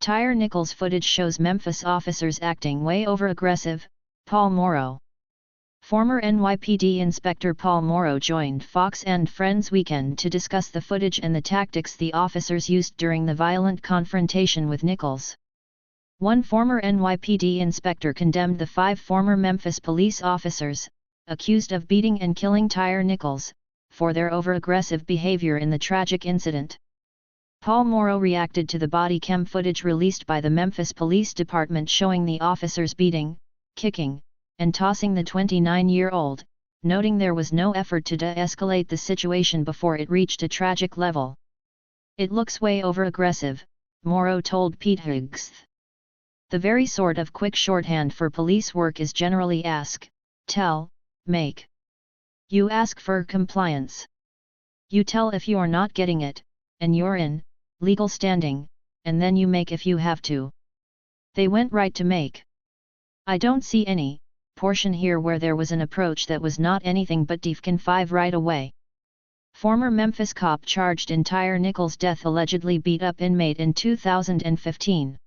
Tyre Nichols footage shows Memphis officers acting way over-aggressive, Paul Morrow. Former NYPD Inspector Paul Morrow joined Fox and Friends Weekend to discuss the footage and the tactics the officers used during the violent confrontation with Nichols. One former NYPD inspector condemned the 5 former Memphis police officers, accused of beating and killing Tyre Nichols, for their over-aggressive behavior in the tragic incident. Paul Morrow reacted to the body cam footage released by the Memphis Police Department showing the officers beating, kicking, and tossing the 29-year-old, noting there was no effort to de-escalate the situation before it reached a tragic level. "It looks way over-aggressive," Morrow told Pete Higgs. "The very sort of quick shorthand for police work is generally ask, tell, make. You ask for compliance. You tell if you're not getting it, and you're in legal standing, and then you make if you have to. They went right to make. I don't see any portion here where there was an approach that was not anything but Defcon 5 right away." Former Memphis cop charged in Tyre Nichols' death allegedly beat up inmate in 2015.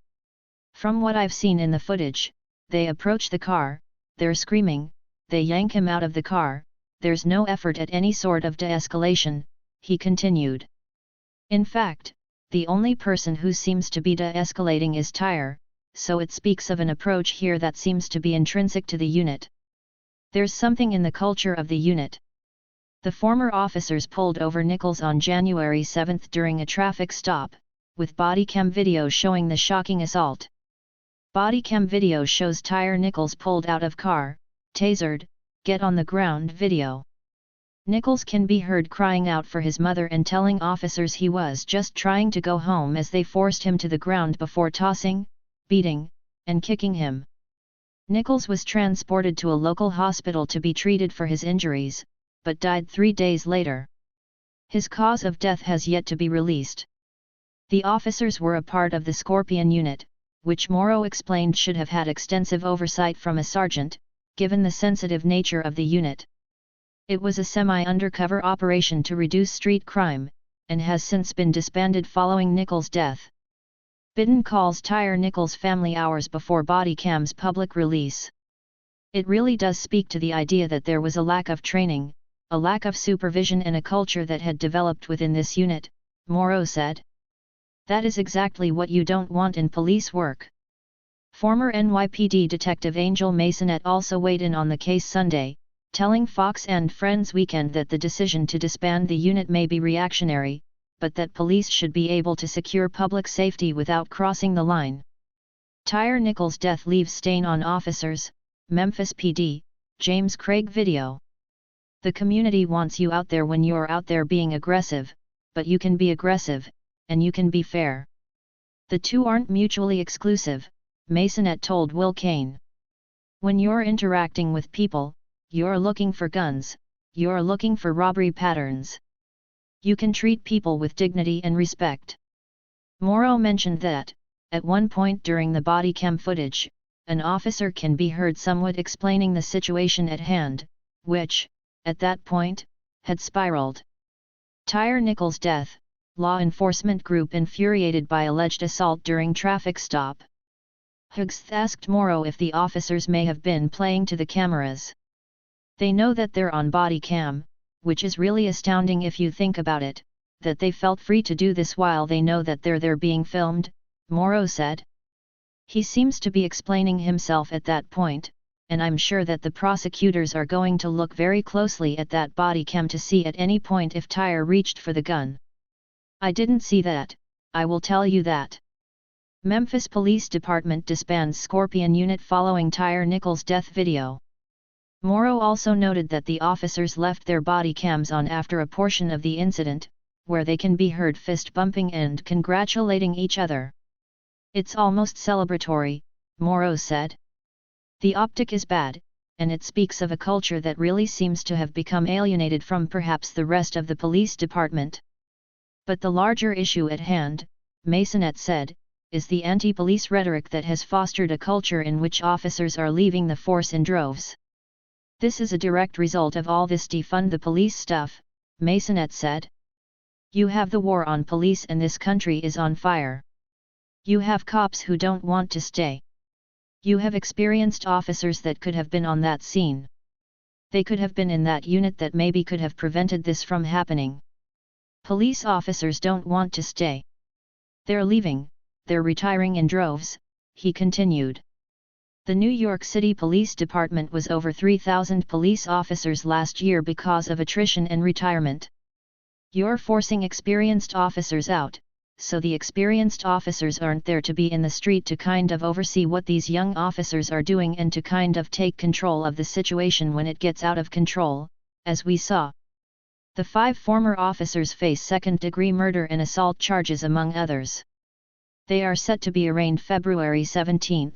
"From what I've seen in the footage, they approach the car, they're screaming, they yank him out of the car, there's no effort at any sort of de-escalation," he continued. "In fact, the only person who seems to be de-escalating is Tyre, so it speaks of an approach here that seems to be intrinsic to the unit. There's something in the culture of the unit." The former officers pulled over Nichols on January 7 during a traffic stop, with bodycam video showing the shocking assault. Bodycam video shows Tyre Nichols pulled out of car, tasered, get on the ground video. Nichols can be heard crying out for his mother and telling officers he was just trying to go home as they forced him to the ground before tossing, beating, and kicking him. Nichols was transported to a local hospital to be treated for his injuries, but died 3 days later. His cause of death has yet to be released. The officers were a part of the Scorpion unit, which Morrow explained should have had extensive oversight from a sergeant, given the sensitive nature of the unit. It was a semi-undercover operation to reduce street crime, and has since been disbanded following Nichols' death. Biden calls Tyre Nichols' family hours before bodycam's public release. "It really does speak to the idea that there was a lack of training, a lack of supervision and a culture that had developed within this unit," Morrow said. "That is exactly what you don't want in police work." Former NYPD Detective Angel Masonette also weighed in on the case Sunday, telling Fox and Friends Weekend that the decision to disband the unit may be reactionary, but that police should be able to secure public safety without crossing the line. Tyre Nichols' death leaves stain on officers, Memphis PD, James Craig video. "The community wants you out there when you're out there being aggressive, but you can be aggressive, and you can be fair. The two aren't mutually exclusive," Masonette told Will Kane. "When you're interacting with people, you're looking for guns, you're looking for robbery patterns. You can treat people with dignity and respect." Morrow mentioned that, at one point during the bodycam footage, an officer can be heard somewhat explaining the situation at hand, which, at that point, had spiraled. Tyre Nichols' death, law enforcement group infuriated by alleged assault during traffic stop. Higgs asked Morrow if the officers may have been playing to the cameras. "They know that they're on body cam, which is really astounding if you think about it, that they felt free to do this while they know that they're being filmed," Morrow said. He seems to be explaining himself at that point, and I'm sure that the prosecutors are going to look very closely at that body cam to see at any point if Tyre reached for the gun. "I didn't see that, I will tell you that." Memphis Police Department disbands Scorpion unit following Tyre Nichols' death video. Morrow also noted that the officers left their body cams on after a portion of the incident, where they can be heard fist bumping and congratulating each other. "It's almost celebratory," Morrow said. "The optic is bad, and it speaks of a culture that really seems to have become alienated from perhaps the rest of the police department. But the larger issue at hand," Masonette said, "is the anti-police rhetoric that has fostered a culture in which officers are leaving the force in droves. This is a direct result of all this defund the police stuff," Masonette said. "You have the war on police and this country is on fire. You have cops who don't want to stay. You have experienced officers that could have been on that scene. They could have been in that unit that maybe could have prevented this from happening. Police officers don't want to stay. They're leaving, they're retiring in droves," he continued. The New York City Police Department was over 3,000 police officers last year because of attrition and retirement. You're forcing experienced officers out, so the experienced officers aren't there to be in the street to kind of oversee what these young officers are doing and to kind of take control of the situation when it gets out of control, as we saw. The 5 former officers face second-degree murder and assault charges among others. They are set to be arraigned February 17.